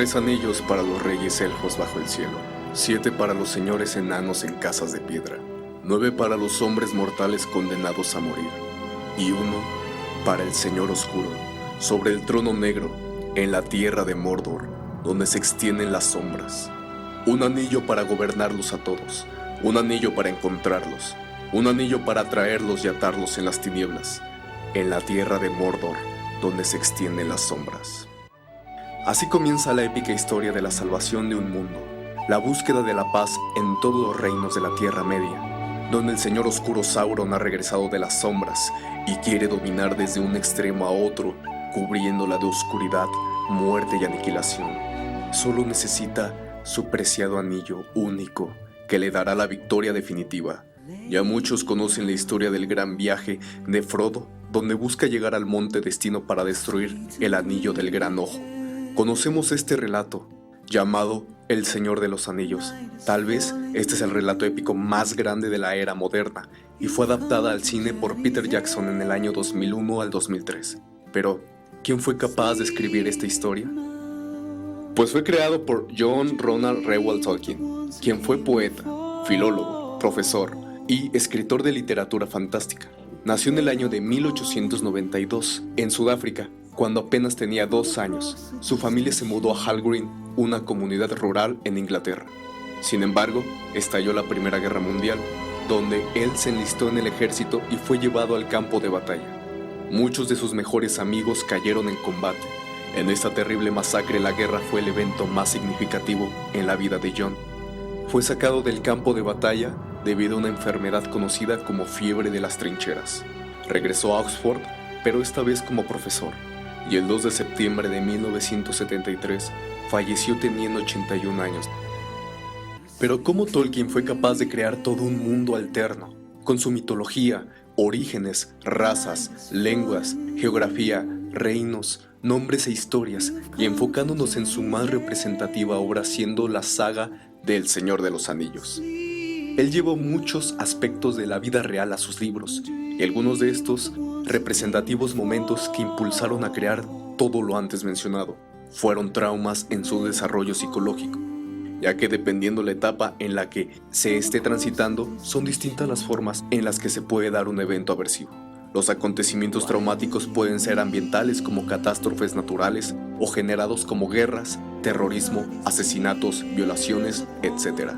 3 anillos para los reyes elfos bajo el cielo, 7 para los señores enanos en casas de piedra, 9 para los hombres mortales condenados a morir, y 1 para el Señor Oscuro, sobre el trono negro, en la tierra de Mordor, donde se extienden las sombras. Un anillo para gobernarlos a todos, un anillo para encontrarlos, un anillo para atraerlos y atarlos en las tinieblas, en la tierra de Mordor, donde se extienden las sombras. Así comienza la épica historia de la salvación de un mundo, la búsqueda de la paz en todos los reinos de la Tierra Media, donde el Señor Oscuro Sauron ha regresado de las sombras y quiere dominar desde un extremo a otro, cubriéndola de oscuridad, muerte y aniquilación. Solo necesita su preciado anillo único que le dará la victoria definitiva. Ya muchos conocen la historia del gran viaje de Frodo, donde busca llegar al monte destino para destruir el anillo del gran ojo. Conocemos este relato, llamado El Señor de los Anillos. Tal vez este es el relato épico más grande de la era moderna y fue adaptada al cine por Peter Jackson en el año 2001 al 2003. Pero, ¿quién fue capaz de escribir esta historia? Pues fue creado por John Ronald Reuel Tolkien, quien fue poeta, filólogo, profesor y escritor de literatura fantástica. Nació en el año de 1892 en Sudáfrica, cuando apenas tenía 2 años. Su familia se mudó a Hall Green, una comunidad rural en Inglaterra. Sin embargo, estalló la Primera Guerra Mundial, donde él se enlistó en el ejército y fue llevado al campo de batalla. Muchos de sus mejores amigos cayeron en combate. En esta terrible masacre, la guerra fue el evento más significativo en la vida de John. Fue sacado del campo de batalla debido a una enfermedad conocida como fiebre de las trincheras. Regresó a Oxford, pero esta vez como profesor, y el 2 de septiembre de 1973 falleció teniendo 81 años. Pero ¿cómo Tolkien fue capaz de crear todo un mundo alterno, con su mitología, orígenes, razas, lenguas, geografía, reinos, nombres e historias, y enfocándonos en su más representativa obra siendo la saga del Señor de los Anillos? Él llevó muchos aspectos de la vida real a sus libros, y algunos de estos representativos momentos que impulsaron a crear todo lo antes mencionado fueron traumas en su desarrollo psicológico, ya que dependiendo la etapa en la que se esté transitando, son distintas las formas en las que se puede dar un evento aversivo. Los acontecimientos traumáticos pueden ser ambientales como catástrofes naturales o generados como guerras, terrorismo, asesinatos, violaciones, etc.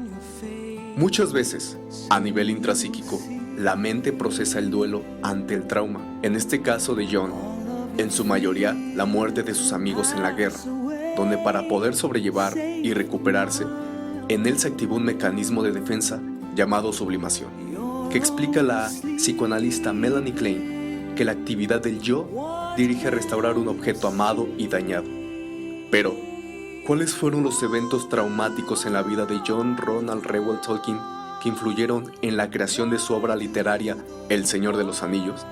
Muchas veces, a nivel intrapsíquico, la mente procesa el duelo ante el trauma. En este caso de John, en su mayoría, la muerte de sus amigos en la guerra, donde para poder sobrellevar y recuperarse, en él se activó un mecanismo de defensa llamado sublimación, que explica la psicoanalista Melanie Klein, que la actividad del yo dirige a restaurar un objeto amado y dañado. Pero, ¿cuáles fueron los eventos traumáticos en la vida de John Ronald Reuel Tolkien que influyeron en la creación de su obra literaria El Señor de los Anillos?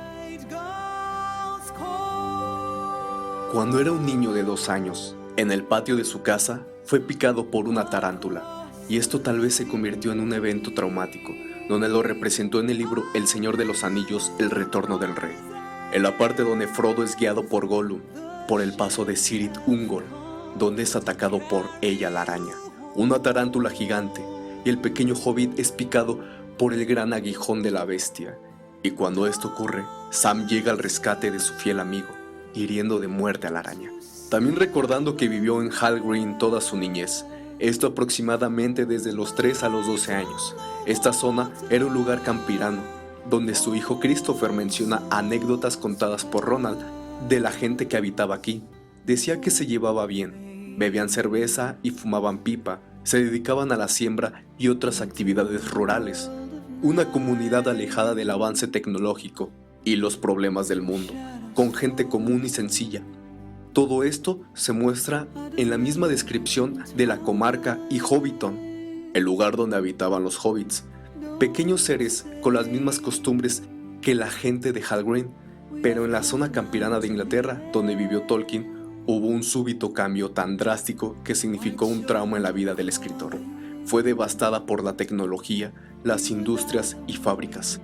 Cuando era un niño de 2 años, en el patio de su casa fue picado por una tarántula, y esto tal vez se convirtió en un evento traumático, donde lo representó en el libro El Señor de los Anillos, El Retorno del Rey, en la parte donde Frodo es guiado por Gollum por el paso de Cirith Ungol, donde es atacado por ella la araña, una tarántula gigante, y el pequeño hobbit es picado por el gran aguijón de la bestia. Y cuando esto ocurre, Sam llega al rescate de su fiel amigo, hiriendo de muerte a la araña. También recordando que vivió en Hall Green toda su niñez, esto aproximadamente desde los 3 a los 12 años. Esta zona era un lugar campirano, donde su hijo Christopher menciona anécdotas contadas por Ronald de la gente que habitaba aquí. Decía que se llevaba bien, bebían cerveza y fumaban pipa, se dedicaban a la siembra y otras actividades rurales, una comunidad alejada del avance tecnológico y los problemas del mundo, con gente común y sencilla. Todo esto se muestra en la misma descripción de la comarca y Hobbiton, el lugar donde habitaban los hobbits, pequeños seres con las mismas costumbres que la gente de Hall Green, pero en la zona campirana de Inglaterra, donde vivió Tolkien, hubo un súbito cambio tan drástico que significó un trauma en la vida del escritor. Fue devastada por la tecnología, las industrias y fábricas.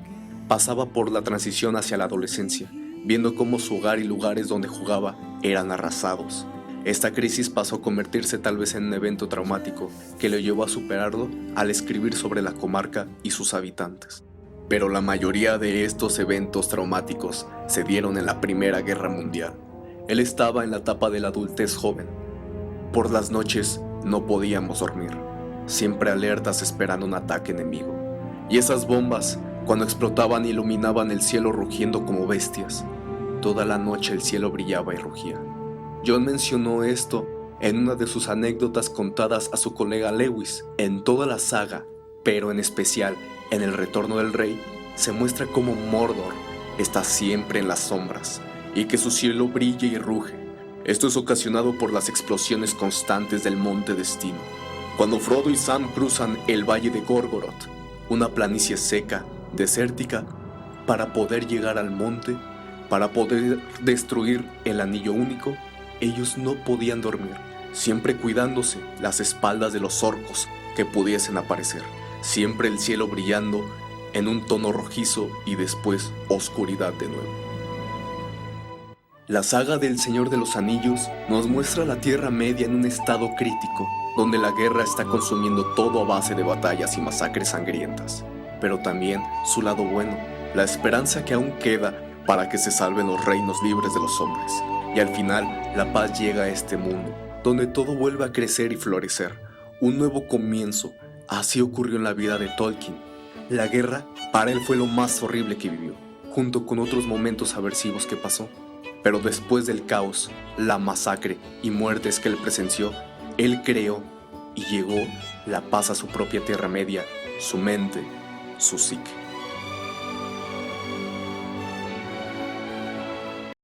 Pasaba por la transición hacia la adolescencia, viendo cómo su hogar y lugares donde jugaba eran arrasados. Esta crisis pasó a convertirse tal vez en un evento traumático que le llevó a superarlo al escribir sobre la comarca y sus habitantes. Pero la mayoría de estos eventos traumáticos se dieron en la Primera Guerra Mundial. Él estaba en la etapa de la adultez joven. Por las noches no podíamos dormir, siempre alertas esperando un ataque enemigo. Y esas bombas, cuando explotaban, iluminaban el cielo rugiendo como bestias. Toda la noche el cielo brillaba y rugía. John mencionó esto en una de sus anécdotas contadas a su colega Lewis. En toda la saga, pero en especial en El Retorno del Rey, se muestra cómo Mordor está siempre en las sombras y que su cielo brilla y ruge. Esto es ocasionado por las explosiones constantes del Monte Destino. Cuando Frodo y Sam cruzan el Valle de Gorgoroth, una planicie seca, desértica, para poder llegar al monte, para poder destruir el Anillo Único, ellos no podían dormir, siempre cuidándose las espaldas de los orcos que pudiesen aparecer, siempre el cielo brillando en un tono rojizo y después oscuridad de nuevo. La saga del Señor de los Anillos nos muestra la Tierra Media en un estado crítico, donde la guerra está consumiendo todo a base de batallas y masacres sangrientas, pero también su lado bueno, la esperanza que aún queda para que se salven los reinos libres de los hombres. Y al final, la paz llega a este mundo, donde todo vuelve a crecer y florecer. Un nuevo comienzo. Así ocurrió en la vida de Tolkien. La guerra, para él, fue lo más horrible que vivió, junto con otros momentos aversivos que pasó. Pero después del caos, la masacre y muertes que él presenció, él creó y llegó la paz a su propia Tierra Media, su mente, su psique.